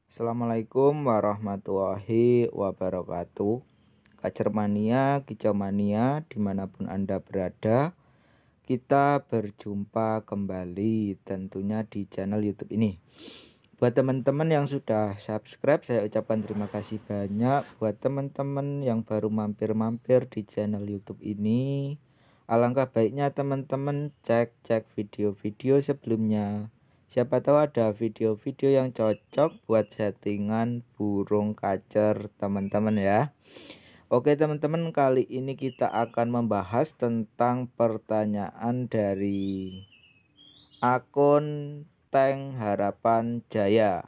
Assalamualaikum warahmatullahi wabarakatuh. Kacermania, kicauania, dimanapun Anda berada, kita berjumpa kembali tentunya di channel YouTube ini. Buat teman-teman yang sudah subscribe, saya ucapkan terima kasih banyak. Buat teman-teman yang baru mampir-mampir di channel YouTube ini, alangkah baiknya teman-teman cek video-video sebelumnya. Siapa tahu ada video-video yang cocok buat settingan burung kacer teman-teman ya. Oke teman-teman, kali ini kita akan membahas tentang pertanyaan dari akun Tank Harapan Jaya.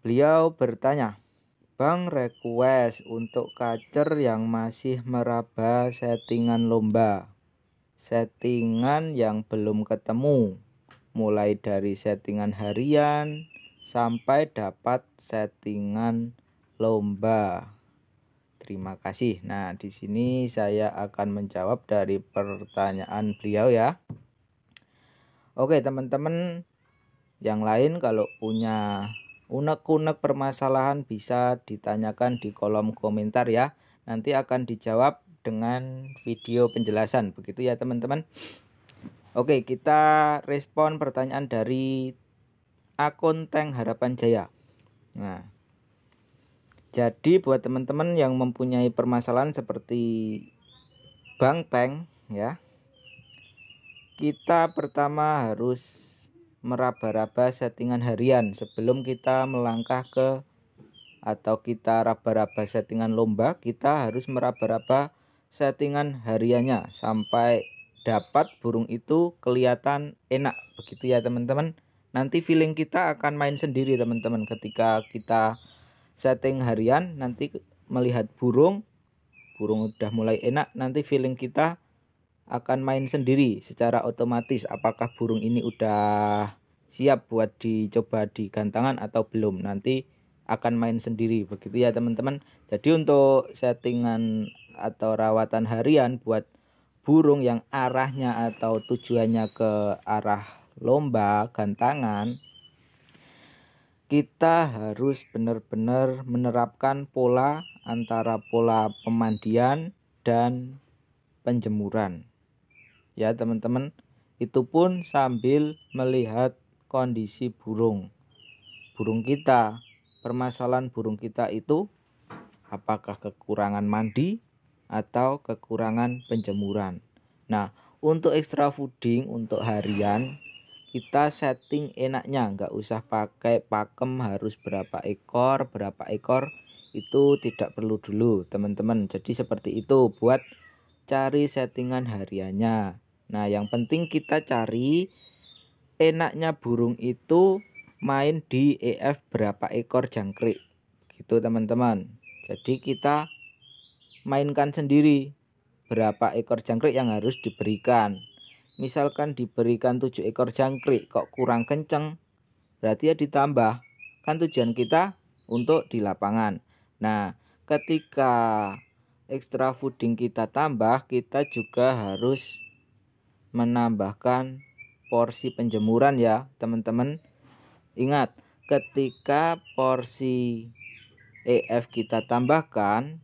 Beliau bertanya, Bang, request untuk kacer yang masih meraba settingan lomba, settingan yang belum ketemu, mulai dari settingan harian sampai dapat settingan lomba. Terima kasih. Nah, di sini saya akan menjawab dari pertanyaan beliau ya. Oke, teman-teman yang lain kalau punya unek-unek permasalahan bisa ditanyakan di kolom komentar ya. Nanti akan dijawab dengan video penjelasan. Begitu ya, teman-teman. Oke, kita respon pertanyaan dari akun Tank Harapan Jaya. Nah, jadi buat teman-teman yang mempunyai permasalahan seperti Bang Tank ya, kita pertama harus meraba-raba settingan harian sebelum kita melangkah ke atau kita raba-raba settingan lomba. Kita harus meraba-raba settingan hariannya sampai dapat burung itu kelihatan enak, begitu ya teman-teman. Nanti feeling kita akan main sendiri teman-teman. Ketika kita setting harian, nanti melihat burung udah mulai enak, nanti feeling kita akan main sendiri secara otomatis apakah burung ini udah siap buat dicoba di gantangan atau belum. Nanti akan main sendiri, begitu ya teman-teman. Jadi untuk settingan atau rawatan harian buat burung yang arahnya atau tujuannya ke arah lomba gantangan, kita harus benar-benar menerapkan pola antara pola pemandian dan penjemuran ya teman-teman. Itu pun sambil melihat kondisi burung kita. Permasalahan burung kita itu apakah kekurangan mandi atau kekurangan penjemuran. Nah, untuk extra fooding untuk harian kita setting enaknya, nggak usah pakai pakem harus berapa ekor itu tidak perlu dulu teman-teman. Jadi seperti itu buat cari settingan hariannya. Nah, yang penting kita cari enaknya burung itu main di EF berapa ekor jangkrik gitu teman-teman. Jadi kita mainkan sendiri berapa ekor jangkrik yang harus diberikan. Misalkan diberikan 7 ekor jangkrik kok kurang kenceng, berarti ya ditambah. Kan tujuan kita untuk di lapangan. Nah, ketika extra fooding kita tambah, kita juga harus menambahkan porsi penjemuran ya teman-teman. Ingat, ketika porsi EF kita tambahkan,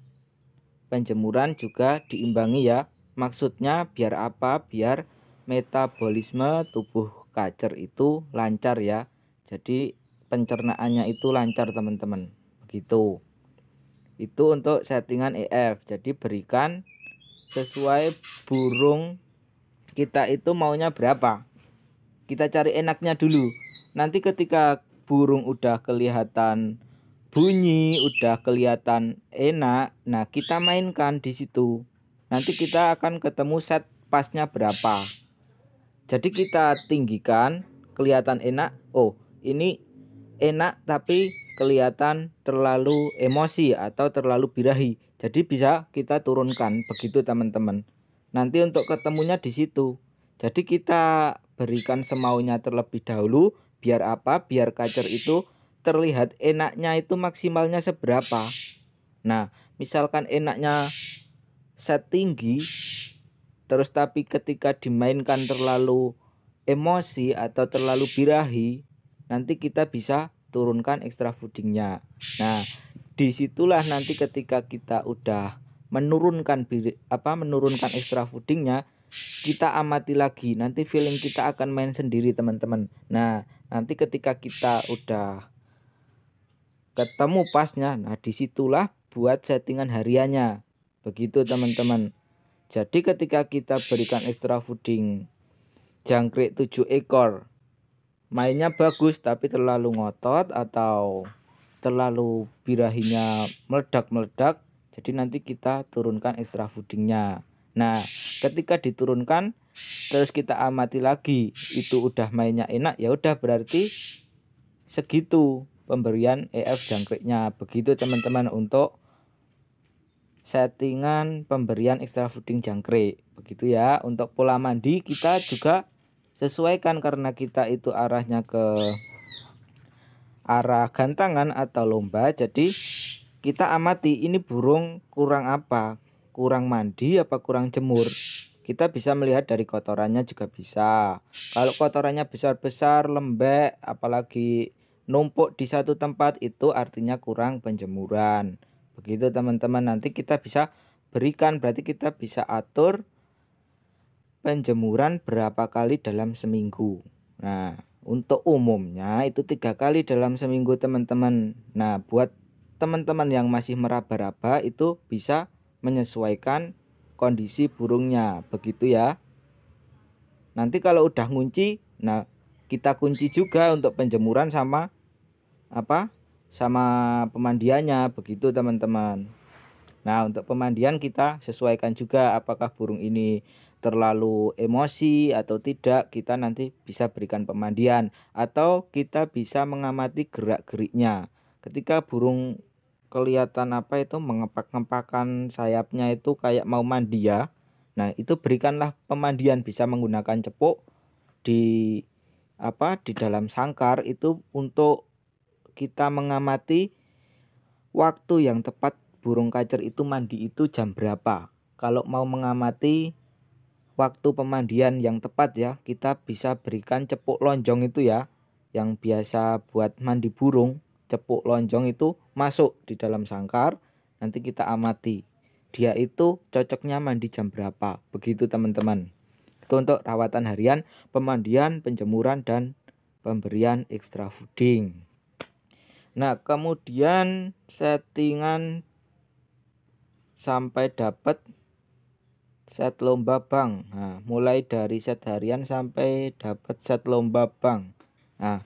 penjemuran juga diimbangi ya. Maksudnya biar apa? Biar metabolisme tubuh kacer itu lancar ya. Jadi pencernaannya itu lancar teman-teman. Begitu. Itu untuk settingan EF. Jadi berikan sesuai burung kita itu maunya berapa. Kita cari enaknya dulu. Nanti ketika burung udah kelihatan bunyi, udah kelihatan enak, nah kita mainkan di situ. Nanti kita akan ketemu set pasnya berapa. Jadi kita tinggikan, kelihatan enak. Oh, ini enak tapi kelihatan terlalu emosi atau terlalu birahi. Jadi bisa kita turunkan, begitu teman-teman. Nanti untuk ketemunya di situ. Jadi kita berikan semaunya terlebih dahulu. Biar apa? Biar kacer itu terlihat enaknya itu maksimalnya seberapa. Nah, misalkan enaknya set tinggi, terus tapi ketika dimainkan terlalu emosi atau terlalu birahi, nanti kita bisa turunkan extra foodingnya. Nah, disitulah nanti ketika kita udah menurunkan extra foodingnya, kita amati lagi, nanti feeling kita akan main sendiri teman-teman. Nah, nanti ketika kita udah ketemu pasnya, nah disitulah buat settingan hariannya, begitu teman-teman. Jadi ketika kita berikan extra fooding jangkrik 7 ekor, mainnya bagus tapi terlalu ngotot atau terlalu birahinya meledak-meledak, jadi nanti kita turunkan extra foodingnya. Nah, ketika diturunkan terus kita amati lagi itu udah mainnya enak, ya udah berarti segitu pemberian EF jangkriknya. Begitu teman-teman untuk settingan pemberian extra fooding jangkrik, begitu ya. Untuk pola mandi kita juga sesuaikan, karena kita itu arahnya ke arah gantangan atau lomba, jadi kita amati ini burung kurang apa, kurang mandi apa kurang jemur. Kita bisa melihat dari kotorannya juga bisa. Kalau kotorannya besar-besar, lembek, apalagi numpuk di satu tempat, itu artinya kurang penjemuran. Begitu teman-teman, nanti kita bisa berikan, berarti kita bisa atur penjemuran berapa kali dalam seminggu. Nah, untuk umumnya itu 3 kali dalam seminggu teman-teman. Nah, buat teman-teman yang masih meraba-raba itu bisa menyesuaikan kondisi burungnya, begitu ya. Nanti kalau udah ngunci, nah kita kunci juga untuk penjemuran sama sama pemandiannya, begitu teman-teman. Nah, untuk pemandian kita sesuaikan juga apakah burung ini terlalu emosi atau tidak, kita nanti bisa berikan pemandian, atau kita bisa mengamati gerak-geriknya. Ketika burung kelihatan mengepak-ngepakan sayapnya itu kayak mau mandi ya. Nah, itu berikanlah pemandian, bisa menggunakan cepuk di di dalam sangkar itu untuk kita mengamati waktu yang tepat burung kacer itu mandi itu jam berapa. Kalau mau mengamati waktu pemandian yang tepat ya, kita bisa berikan cepuk lonjong itu ya, yang biasa buat mandi burung. Cepuk lonjong itu masuk di dalam sangkar, nanti kita amati dia itu cocoknya mandi jam berapa, begitu teman-teman. Itu untuk rawatan harian, pemandian, penjemuran, dan pemberian extra fooding. Nah, kemudian settingan sampai dapat set lomba bank. Nah, mulai dari set harian sampai dapat set lomba bank. Nah,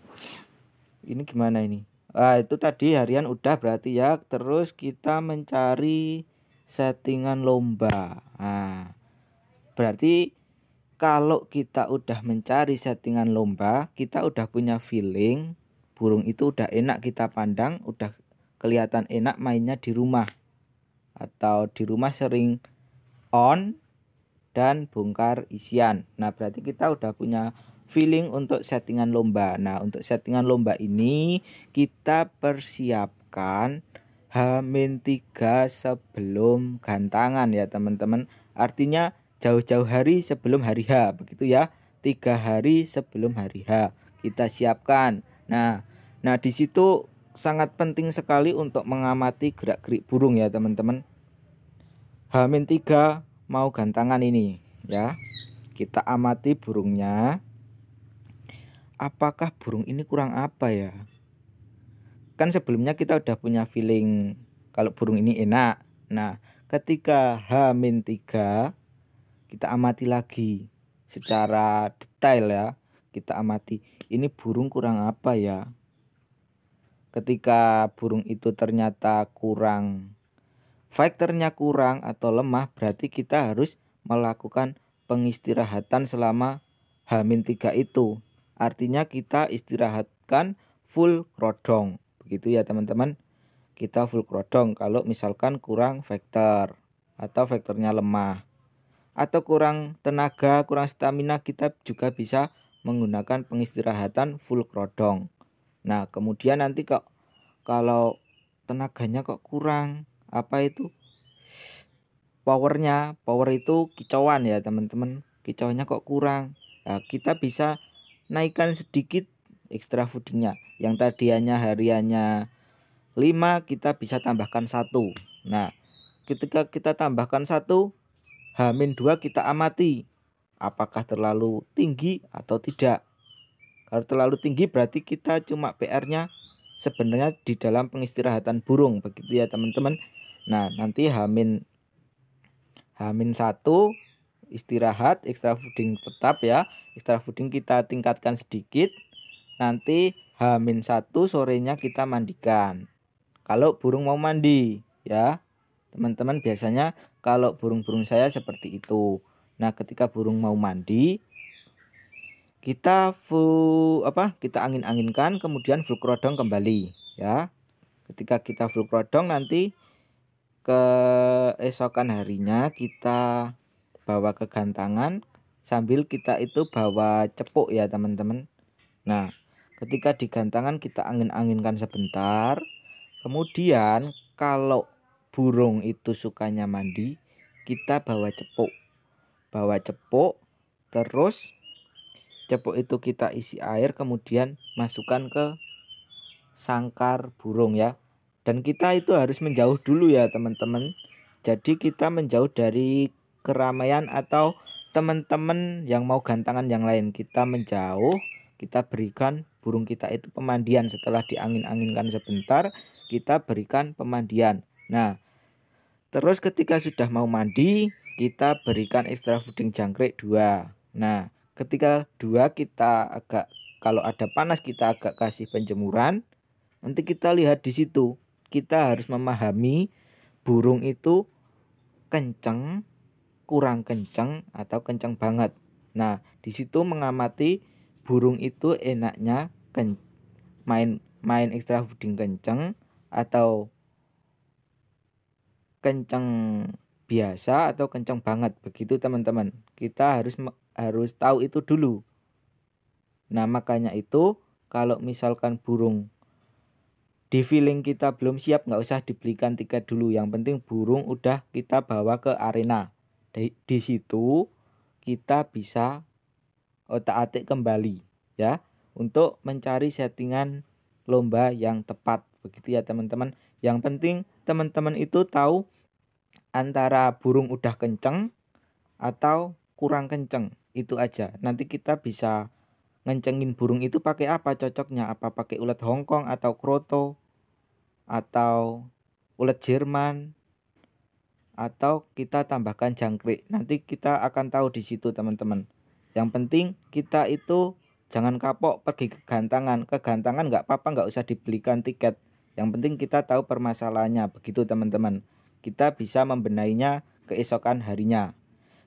ini gimana ini? Itu tadi harian udah berarti ya. Terus kita mencari settingan lomba. Nah, berarti kalau kita udah mencari settingan lomba, kita udah punya feeling burung itu udah enak kita pandang, udah kelihatan enak mainnya di rumah, atau di rumah sering on dan bongkar isian. Nah, berarti kita udah punya feeling untuk settingan lomba. Nah, untuk settingan lomba ini kita persiapkan H-3 sebelum gantangan ya teman-teman. Artinya jauh-jauh hari sebelum hari H, begitu ya. 3 hari sebelum hari H kita siapkan. Nah di situ sangat penting sekali untuk mengamati gerak-gerik burung ya teman-teman. H-3 mau gantangan ini ya, kita amati burungnya, apakah burung ini kurang apa ya. Kan sebelumnya kita udah punya feeling kalau burung ini enak. Nah, ketika H-3 kita amati lagi secara detail ya, kita amati ini burung kurang apa ya. Ketika burung itu ternyata kurang, faktornya kurang atau lemah, berarti kita harus melakukan pengistirahatan selama H-3 itu. Artinya kita istirahatkan full krodong, begitu ya teman-teman. Kita full krodong kalau misalkan kurang faktor atau faktornya lemah atau kurang tenaga, kurang stamina, kita juga bisa menggunakan pengistirahatan full krodong. Nah, kemudian nanti kalau tenaganya kok kurang, power itu kicauan ya teman-teman, kicauannya kok kurang. Nah, kita bisa naikkan sedikit extra foodingnya. Yang tadinya hariannya 5, kita bisa tambahkan 1. Nah, ketika kita tambahkan 1, H-2 kita amati apakah terlalu tinggi atau tidak. Kalau terlalu tinggi berarti kita cuma PR-nya sebenarnya di dalam pengistirahatan burung, begitu ya teman-teman. Nah, nanti H-1 istirahat, extra fooding tetap ya. Extra fooding kita tingkatkan sedikit. Nanti H-1 sorenya kita mandikan. Kalau burung mau mandi ya. Teman-teman, biasanya kalau burung-burung saya seperti itu. Nah, ketika burung mau mandi, kita kita angin-anginkan, kemudian full crodong kembali ya. Ketika kita full crodong, nanti keesokan harinya kita bawa ke gantangan sambil kita itu bawa cepuk ya teman-teman. Nah, ketika di gantangan kita angin-anginkan sebentar. Kemudian kalau burung itu sukanya mandi, kita bawa cepuk. Terus cepuk itu kita isi air, kemudian masukkan ke sangkar burung ya. Dan kita itu harus menjauh dulu ya teman-teman. Jadi kita menjauh dari keramaian atau teman-teman yang mau gantangan yang lain. Kita menjauh, kita berikan burung kita itu pemandian. Setelah diangin-anginkan sebentar, kita berikan pemandian. Nah, terus ketika sudah mau mandi, kita berikan extra fooding jangkrik 2. Nah, ketika 2 kita kalau ada panas kita agak kasih penjemuran. Nanti kita lihat di situ. Kita harus memahami burung itu kenceng, kurang kenceng, atau kenceng banget. Nah, di situ mengamati burung itu enaknya main extra fooding kenceng atau kenceng biasa atau kenceng banget. Begitu teman-teman. Kita harus tahu itu dulu. Nah, makanya itu kalau misalkan burung di feeling kita belum siap, nggak usah dibelikan tiket dulu. Yang penting burung udah kita bawa ke arena. Di situ kita bisa otak-atik kembali ya, untuk mencari settingan lomba yang tepat. Begitu ya teman-teman. Yang penting teman-teman itu tahu antara burung udah kenceng atau kurang kenceng. Itu aja. Nanti kita bisa ngencengin burung itu pakai apa cocoknya, apa pakai ulet Hongkong atau kroto atau ulet Jerman, atau kita tambahkan jangkrik. Nanti kita akan tahu di situ teman-teman. Yang penting kita itu jangan kapok pergi ke gantangan. Ke gantangan nggak apa-apa, nggak usah dibelikan tiket. Yang penting kita tahu permasalahannya. Begitu teman-teman. Kita bisa membenahinya keesokan harinya.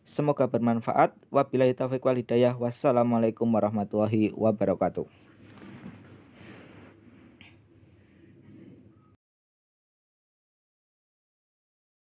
Semoga bermanfaat. Wabillahi taufiq wal hidayah. Wassalamualaikum warahmatullahi wabarakatuh.